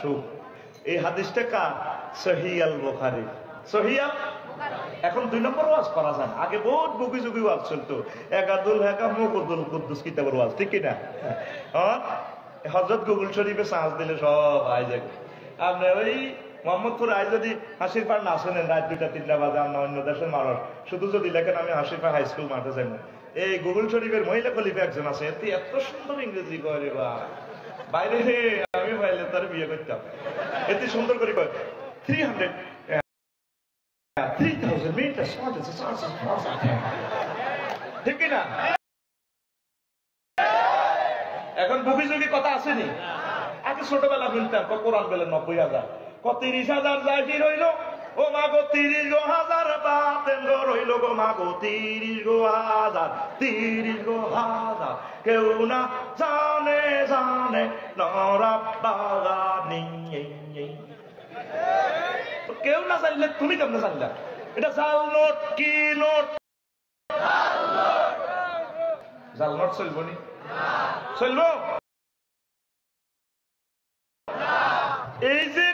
সুখ। এই হাদিসটা কার? সহিহ আল বুখারী। সহিহ আল এখন 2 নম্বর ওয়াজ করা যায়। আগে বহুত বুকি জুকি ওয়াজ চলতো, একাদুল হেকা মুকুদুল কুদ্দুস কিতাবের ওয়াজ, ঠিক কিনা? হযরত গুগল শরীফে সার্চ দিলে সব আই যায়। আপনি ওই মোহাম্মদপুর আই যদি হাসির পাড় না শোনেন রাত 2টা-3টা বাজে, আমরা অন্য দেশের মানুষ শুধু যদি লেখেন আমি হাসির পাড় হাই স্কুল মাঠে যাই না, এই গুগল শরীফের মহিলা খলিফা একজন আছে, এত সুন্দর ইংরেজি করে বা বাইরে আমি পাইলে তার বিয়ে করতাম, এত সুন্দর করে কয় 300 3000 meters, ঠিক কিনা? এখন বুকি যুগি কথা আসেনি। আগে ছোটবেলা শুনতাম কোরআন বেলে 90,000, 30,000 যায় কি রইল, ও মা গো 30,000 বাতেন গো রইল গো মা গো 30,000, 30,000 কেউ না জানে জানে নরা বাগানি। কেউ না জানলে তুমি কেমনে জানলা? এটা জাল নোট, কি নোট? জাল নোট চলবো নি? চলবো? এই যে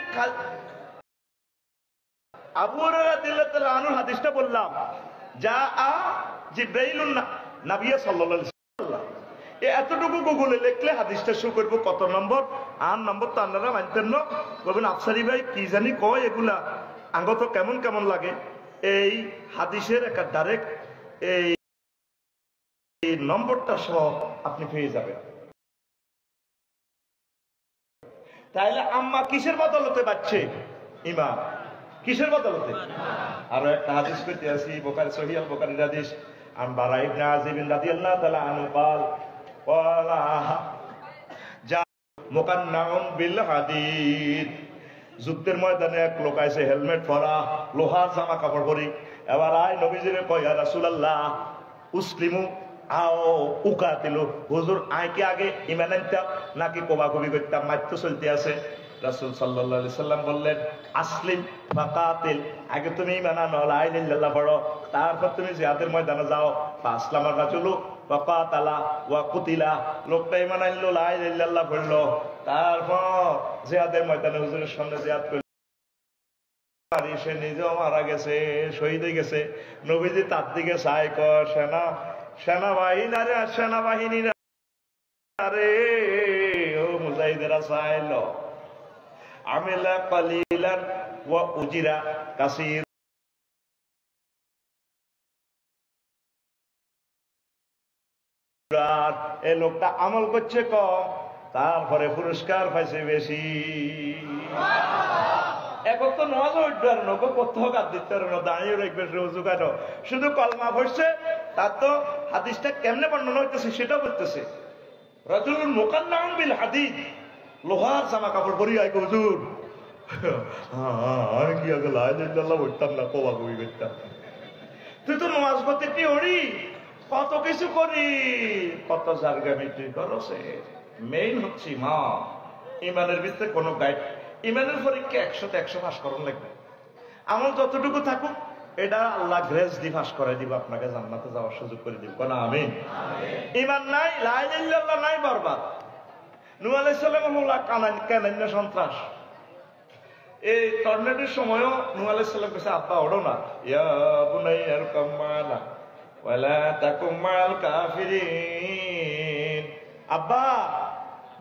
আবু হুরায়রা রাদিয়াল্লাহু তাআলা আনহু হাদিসটা বললাম, যা জিবরাইলুন নবী সাল্লাল্লাহু আলাইহি ওয়াসাল্লাম, এতটুকু গুগলে লিখলে হাদিসটা শো করবো। কত নম্বর? 8 নম্বর। তো আপনারা মানতেন না, বলবেন আফসারি ভাই কি জানি কয় এগুলা, আঙ্গত কেমন কেমন লাগে। এই হাদিসের একটা ডাইরেক্ট এই নম্বরটা সব আপনি পেয়ে যাবেন। তাইলে আম্মা কিসের বদলতে পারছে? ইমান। কিসের বদলতে? আরো একটা হাদিস পেতে আসি, বুখারী, সহিহ আল বুখারীর হাদিস। আন বারা ইবনে আযিব রাদিয়াল্লাহু তাআলা আনহু قال ওয়ালা যা মুকান্নাউন বিল হাদিদ, যুদ্ধের ময়দানে এক লোক আইছে হেলমেট পরা, লোহার জামা কাপড় পরি। এবার আয় নবীজিরে কয়, ইয়া রাসূলুল্লাহ উসলিমু আও উকাতিলু, হুজুর আয় কি আগে ঈমান আনতাম নাকি কোবাকুবি করতাম? মারতে চলতে আছে। রাসূল সাল্লাল্লাহু আলাইহি সাল্লাম বললেন, আসলিম ফাকাতিল, আগে তুমি ঈমান আনো, লা ইলাহা ইল্লাল্লাহ পড়ো, তারপর তুমি জিহাদের ময়দানে যাও। ফাসলামার রাজুলু ফাকাতালা ওয়া কুতিলা, লোকটা ঈমান আনলো, লা ইলাহা ইল্লাল্লাহ পড়লো, তারপর জিহাদের ময়দানে হুজুরের সামনে জিহাদ করলো, সে নিজেও মারা গেছে, শহীদ হয়ে গেছে। নবীজি তার দিকে চাই কয়, সেনাবাহিনী, সেনাবাহিনীরা রে, ও মুজাহিদেরা চাইল, আমিলা কালিলান ওয়া উজিরা কাসীর, এই লোকটা আমল করছে কম, তারপরে পুরস্কার পাইছে বেশি। এখন তো নামাজ উঠবে আর নৌকো করতে হোক, আর দিতে পারবে না, দাঁড়িয়ে রাখবে রোজু কেন, শুধু কলমা পড়ছে। তার তো হাদিসটা কেমনে বর্ণনা হইতেছে সেটাও বলতেছে, রাজুলুন মুকান্নাউন বিল হাদিদ, লোহার জামা কাপড় পরি আই হুজুর, আমি কি আগে লা ইলাহা ইল্লাল্লাহ বলতাম না, কোবা কবি করতাম। তুই তো নামাজ পড়তে কি হরি, কত কিছু করি, কত জারগামি তুই করছে। মেইন হচ্ছে মা ইমানের ভিতরে কোনো গাইড, ইমানের পরীক্ষা 100তে 100 পাস করার লাগবে। আমার যতটুকু থাকুক এটা আল্লাহ গ্রেস দি পাস করে দিব, আপনাকে জান্নাতে যাওয়ার সুযোগ করে দিব। কোন আমিন? ইমান নাই, লা ইলাহা ইল্লাল্লাহ নাই, বরবাদ। নূহ আলাইহিস সালাম কানান্য সন্ত্রাস, এই টর্নেডোর সময়ও নূহ আলাইহিস সালাম কাছে, আব্বা ওড়ো না, ইয়া বুনাইয়া আরকাম মা'ানা ওয়ালা তাকুম মা'আল কাফিরিন, আব্বা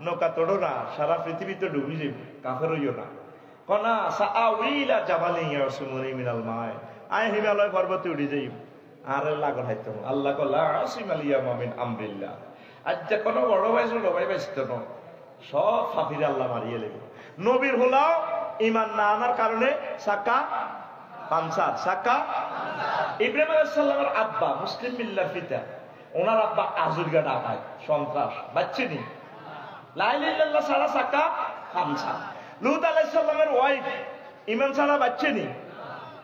নৌকা তোড়ো না, সারা পৃথিবীতে ডুবি যাবে, কাফের হইও না। কনা সাআউইলা জাবালিন ইয়াসুমুনি মিনাল মায়, আয় হিমালয় পর্বতে উঠে যাই, আর লাগল হাইতো আল্লাহ কলা আসিমাল ইয়ামা মিন আমরিল্লাহ। আজ যে কোনো বড় ভাই ছোট ভাই বাইসত না, সব ফাফিরে আল্লাহ মারিয়ে লেগে। নবীর হলাও ইমান না আনার কারণে সাক্কা পানসার, সাক্কা। ইব্রাহিম আলাইহিস সালামের আব্বা মুসলিম মিল্লার পিতা, ওনার আব্বা আজুরগা ডাকায়, সন্ত্রাস, বাচ্চিনি, লা ইলাহা ইল্লাল্লাহ ছাড়া সাক্কা খামসা। লূত আলাইহিস সালামের ওয়াইফ ঈমান ছাড়া বাচ্চিনি।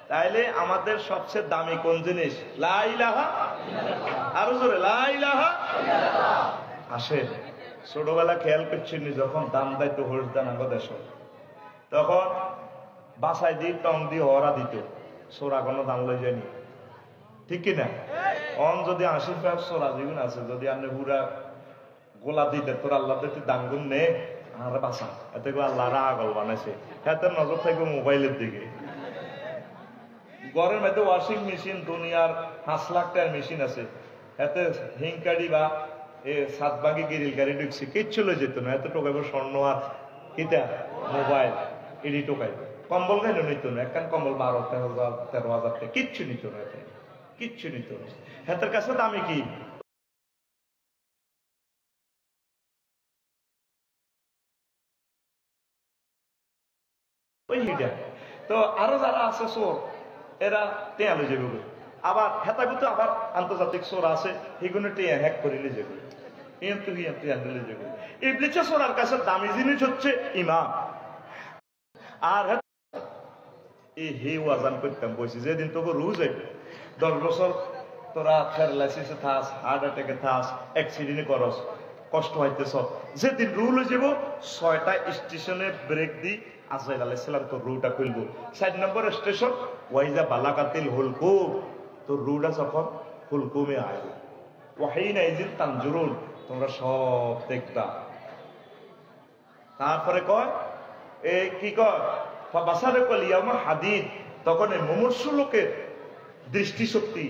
তাইলে আমাদের সবচেয়ে দামি কোন জিনিস? লা ইলাহা, আরো জোরে লা ইলাহা। আসে ছোটবেলা খেয়াল করছেন, যখন দাম দায়িত্ব হোস দান দেশ, তখন বাসায় দিয়ে টং দিয়ে হরা দিত, সোরা কোনো দাম লই যায়নি, ঠিক কিনা? অন যদি 80 সোরা যেগুলো আছে, যদি আপনি পুরা গোলা দিতে তোর আল্লাহ দিতে দাঙ্গুন নে, আরে বাসা এতে করে আল্লাহ রাগল বানাইছে হাতের নজর থাকবে মোবাইলের দিকে। ঘরের মধ্যে ওয়াশিং মেশিন দুনিয়ার 5 লাখ টাকার মেশিন আছে, এতে হিংকাড়ি বা সাতবাগি গিরিল গাড়ি ঢুকছে, কিচ্ছু লই যেত না। এত টোকাইব স্বর্ণ আর কিতা মোবাইল এডি টোকাইবে। কম্বল কেন নিত না? একখান কম্বল 12,000 13,000 টাকা, কিচ্ছু নিত না, এতে কিচ্ছু নিত না। হাতের কাছে দামি কি? ওই হিডা। তো আরো যারা আছে চোর, এরা টেয়া লই যাবে। আবার হেতাগুতো আবার আন্তর্জাতিক চোর আছে, সেগুলো টেয়া হ্যাক করিলে যাবে। ইবলিসের চোরার কাছে দামি জিনিস হচ্ছে ইমান। আর এই হে ওয়াজান করতাম বলছি, যেদিন তোকে রুজ হইবে 10 বছর তোরা প্যারালাইসিসে থাস, হার্ট অ্যাটাকে থাস, অ্যাক্সিডেন্টে করস, কষ্ট হইতেছ, যেদিন রুল হয়ে যাব 6টা স্টেশনে ব্রেক দি আজরাইল আলাইহিস সালাম তোর রুটা খুলবো। 4 নম্বর স্টেশন ওয়াইজা বালাকাতিল হুলকুম, তোর রুটা যখন হুলকুমে আইবে ওয়াহিনা ইজিল তানজুরুন, তোমরা সব দেখবা। তারপরে কয় এই কি কয় বাসারে কলিয়ামা হাদিদ, তখন এই মুমূর্ষু লোকের দৃষ্টিশক্তি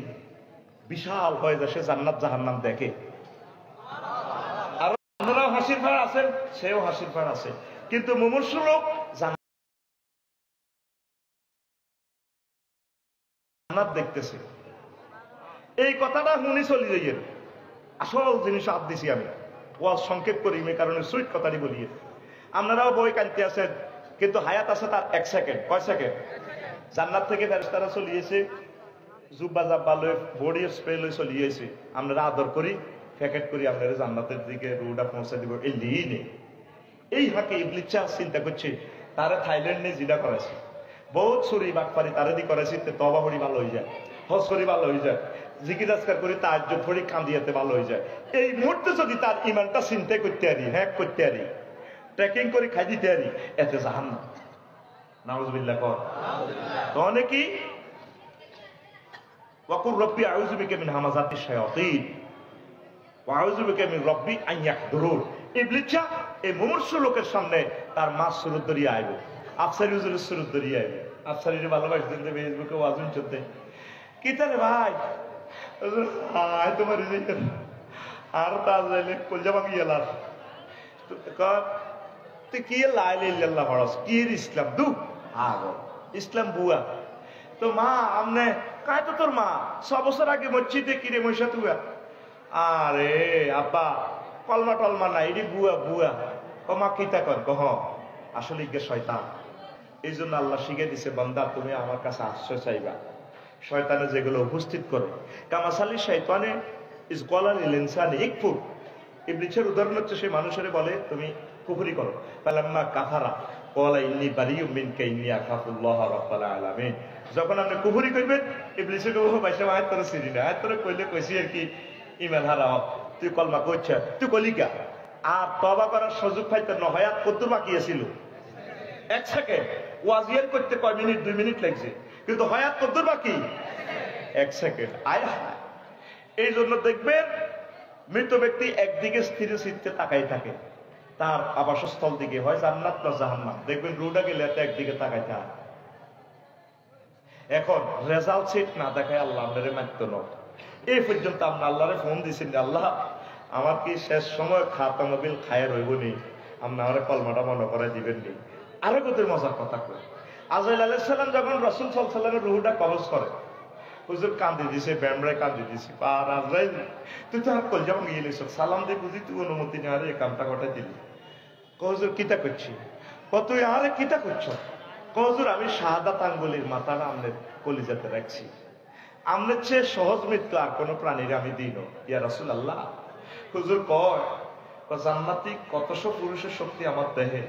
বিশাল হয়ে যায়, সে জান্নাত জাহান্নাম দেখে। আর আপনারাও হাসির ফাড় আছেন, সেও হাসির ফাড় আছে, কিন্তু মুমূর্ষু লোক জান্নাত দেখতেছে। এই কথাটা শুনি চলি যাই। আসল জিনিস আপ দিছি আমি, ওয়াজ সংক্ষেপ করি এই কারণে সুইট কথাটি বলিয়ে। আপনারাও বই কানতে আছেন, কিন্তু হায়াত আছে তার 1 সেকেন্ড। কয় সেকেন্ড? জান্নাত থেকে ফেরেশতারা চলিয়েছে, জুব্বা জাব্বা লই বডি স্প্রে লই চলিয়েছে। আপনারা আদর করি, প্যাকেট করি, আপনারা জান্নাতের দিকে রোডা পৌঁছে দিব। এই লিই নেই। এই হাকে ইবলিস চিন্তা করছে, তারা থাইল্যান্ড নিয়ে জিডা করেছে, বহুত চুরি বাটপারি তারা দি করেছে, তবা হরি ভালো হয়ে যায়, হজ করি ভালো হয়ে যায়, জিকির আজকার করি তাহাজ্জুদ পড়ি কান্দিয়াতে ভালো হয়ে যায়। এই মুহূর্তে যদি তার ইমানটা চিন্তা করতে পারি, হ্যাক করতে পারি, ট্রেকিং করে খাই দিতে পারি, এতে জাহান্নাম। নাউজুবিল্লাহ কর। তো অনেকেই ওয়াকুর রব্বি আউযু বিকা মিন হামাযাতিশ শায়াতিন ওয়া আউযু বিকা মিন রব্বি আন ইয়াহদুরুন। ইবলিস এই মুমূর্ষু লোকের সামনে তার মাছ সুরত ধরিয়ে আইবে, আফসারি হুজুরের সুরত ধরিয়ে আইবে। আফসারির ভালোবাসতেন ফেসবুকে ওয়াজুন চলতে, কি তারে ভাই হায় তোমার আর তাজ যাইলে কলজা ভাঙি গেলার তুই কি লাইল্লাহ হরস কি ইসলাম দু ইসলাম বুয়া। তো মা আমনে কায় তো তোর মা 6 বছর আগে মসজিদে কিরে মহিষা তুয়া। আরে আব্বা কলমা টলমা নাই, এটি বুয়া বুয়া। ও মা কিতা কর কহ আসলে ইগে শয়তান। এই জন্য আল্লাহ শিখে দিছে, বান্দা তুমি আমার কাছে আশ্রয় চাইবা। শয়তানে যেগুলো উপস্থিত করে, কামাসালি শয়তানে ইজ কলাল ইনসান ইকফুর। ইবলিসের উদাহরণ হচ্ছে সে মানুষের বলে তুমি কুফরি করো, ফালাম্মা কাফারা ক্বালা ইন্নী বারিয়্যুম মিনকা ইন্নী আখাফুল্লাহ রাব্বাল আলামিন। যখন আপনি কুফরি করবেন, ইবলিসে কইব বাইসা আয়াত করে চিনি না, আয়াত করে কইলে কইছি আর কি ঈমান হারাও, তুই কলমা কইছ তুই কলিকা। আর তওবা করার সুযোগ পাইতে নহায়াত কত বাকি ছিল 1 সেকেন্ড। ওয়াজিয়ার করতে কয় মিনিট 2 মিনিট লাগছে, কিন্তু হায়াত কত বাকি 1 সেকেন্ড। আয় হায়। এই জন্য দেখবেন মৃত ব্যক্তি একদিকে স্থির চিত্তে তাকাই থাকে, তার আবাসস্থল দিকে হয় জান্নাত না জাহান্নাম। দেখবেন রুডা গেলে একদিকে তাকাই থাকে। এখন রেজাল্ট সিট না দেখায় আল্লাহ আপনারে মাত্র নয়। এই পর্যন্ত আপনি আল্লাহরে ফোন দিয়েছেন, আল্লাহ আমার কি শেষ সময় খাতামবিল খায়ের হইব নি, আপনি আমার কলমাটা মনে করে দিবেন নি। আরো কত মজার কথা কই, আজরাইল আলাইহিস সালাম যখন রাসূল সাল্লাল্লাহু আলাইহি ওয়াসাল্লামের রূহটা কবজ করে, হুজুর কান্দি দিছে, ব্যামরায় কান্দি দিছি, আর আজরাইল তুই তো কল যেমন গিয়েছিস সালাম দিয়ে বুঝি তুই অনুমতি নেওয়ার এই কামটা ঘটাই দিলি। হুজুর কিতা করছি, তুই আরে কিতা করছ? হুজুর আমি শাহাদাত আঙ্গুলির মাথাটা আমনের কলিজাতে রাখছি, আমনের চেয়ে সহজ মৃত্যু আর কোন প্রাণীর আমি দিই না ইয়া রাসূলুল্লাহ। হুজুর কয় জান্নাতি কতশো পুরুষের শক্তি আমার দেহে,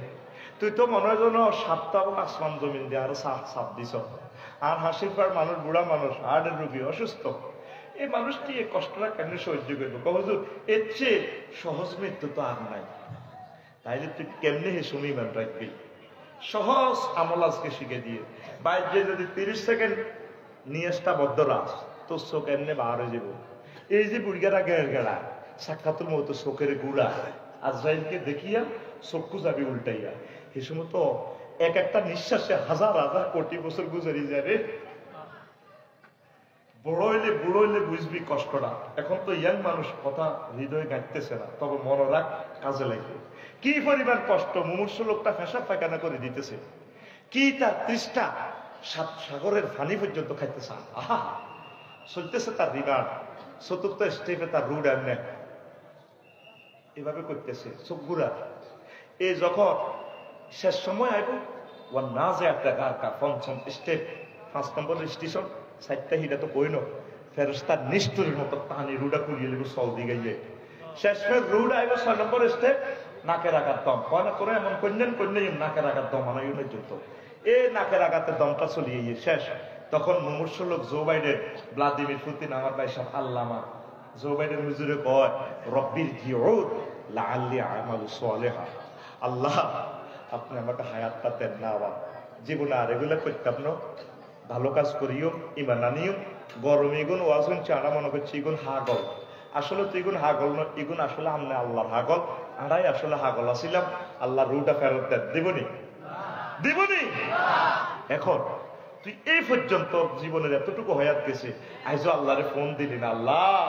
তুই তো মনে হয় যেন 7টা আসমান জমিন দিয়ে আরো সাপ দিছ। আর হাসির পার মানুষ, বুড়া মানুষ, হার্টের রোগী, অসুস্থ, এই মানুষটি এই কষ্টটা কেন সহ্য করবো? হুজুর এর চেয়ে সহজ মৃত্যু তো আর নাই, তাইলে তুই কেমনি হে শুনি মান রাখবি? সহজ আমল আজকে শিখে দিয়ে বাইরে যদি 30 সেকেন্ড নিয়েসটা বদ্ধ রাস তোর চোখ এমনি বার হয়ে যাব। এই যে বুড়িগারা গেড় গেড়া সাক্ষাতুল মতো চোখের গুড়া আজরাইলকে দেখিয়া চক্ষু যাবি উল্টাইয়া। এই সময় তো এক একটা নিঃশ্বাসে হাজার হাজার কোটি বছর গুজারি যায় রে। বড় হইলে বুঝবি কষ্টটা। এখন তো ইয়াং মানুষ কথা হৃদয়ে গাইতেছে না, তবে মনোরাগ কাজে লাগবে। কি পরিমাণ কষ্ট মুমূর্ষ লোকটা ফেসা পায়খানা করে দিতেছে, কি তার তৃষ্ণা, সাত সাগরের ফানি পর্যন্ত খাইতেছে। আহা, চলতেছে তার রিমান্ড, চতুর্থ স্টেপে তার রুড এমনে এভাবে করতেছে চোখ ঘুরা। এই যখন শেষ সময় আইব ওর না যে একটা গারকা পঞ্চম স্টেপ 5 নম্বর স্টেশন 4টা হিটা তো কইন ফেরস্তার নিষ্ঠুরের মতো টানি রুডা খুলিয়ে লেবু চল দি গাইলে শেষ ফের রুড আইব 6 নম্বর স্টেপ নাকের আঘাত দম কয়না করে এমন কন্যান নাকের আঘাত দম আনাইনের যুদ্ধ। এই নাকের আঘাতের দমটা চলিয়ে গিয়ে শেষ। তখন মুমূর্ষ লোক জো বাইডেন ভ্লাদিমির পুতিন আমার ভাই সাহেব আল্লামা জো বাইডেন হুজুরে কয় রব্বির জিউদ লাআল্লি আমালু সালিহা, আল্লাহ আপনি আমাকে হায়াতটা দেন না, আবার জীবনে আর এগুলো করতাম না, ভালো কাজ করিও ইমান আনিও। গরম ইগুন ওয়াজুন চানা মনে করছি ইগুন হাগল, আসলে তো ইগুন হাগল না, ইগুন আসলে আমনে আল্লাহর হাগল, আড়াই আসলে হাগল আসিলাম, আল্লাহ রুটা ফেরত দেন দিবনি দিবনি। এখন তুই এই পর্যন্ত জীবনের এতটুকু হয়াত গেছে, আইজো আল্লাহরে ফোন দিলি না, আল্লাহ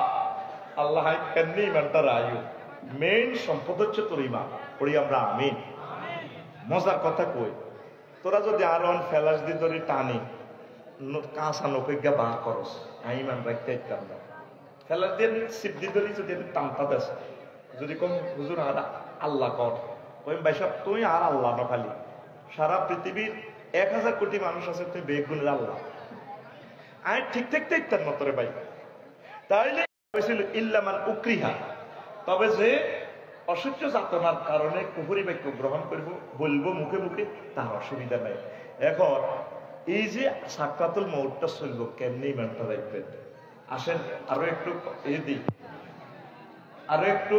আল্লাহ কেমনি ইমানটা রায়ু। মেইন সম্পদ হচ্ছে তোর ইমান, পড়ি আমরা আমিন। মজার কথা কই, তোরা যদি আর অন ফেলাস দি ধরি টানি কাঁচা নকইগা বা করস, আমি ইমান রাখতে ইতাম না। ফেলাস দিয়ে সিপ দি ধরি যদি আমি টানতা দেস, যদি কম হুজুর আর আল্লাহ কর, ওই ভাইসব তুই আর আল্লাহ না খালি সারা পৃথিবীর 1000 কোটি মানুষ আছে, তুই বেগুনের আল্লাহ, আমি ঠিক থাকতে ইতাম না তোরে ভাই। তাইলে হয়েছিল ইল্লামান উকরিহা, তবে যে অসহ্য যাতনার কারণে কুফরি বাক্য গ্রহণ করব বলবো মুখে মুখে, তার অসুবিধা নাই। এখন এই যে সাক্কাতুল মউতটা চলবো, কেমনি ইমানটা রাখবেন? আসেন আরো একটু আরো একটু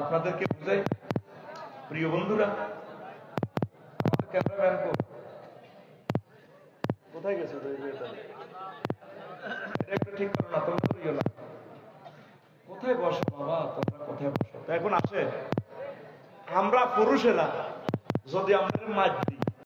আপনাদেরকে বুঝাই। প্রিয় বন্ধুরা, আমাদের ক্যামেরাম্যান কোথায় গেছে? একটু ঠিক করো না, তোমরা তো না, কোথায় বসো বাবা, তোমরা কোথায় বসো? এখন আসে আমরা পুরুষেরা যদি আমাদের মাঝে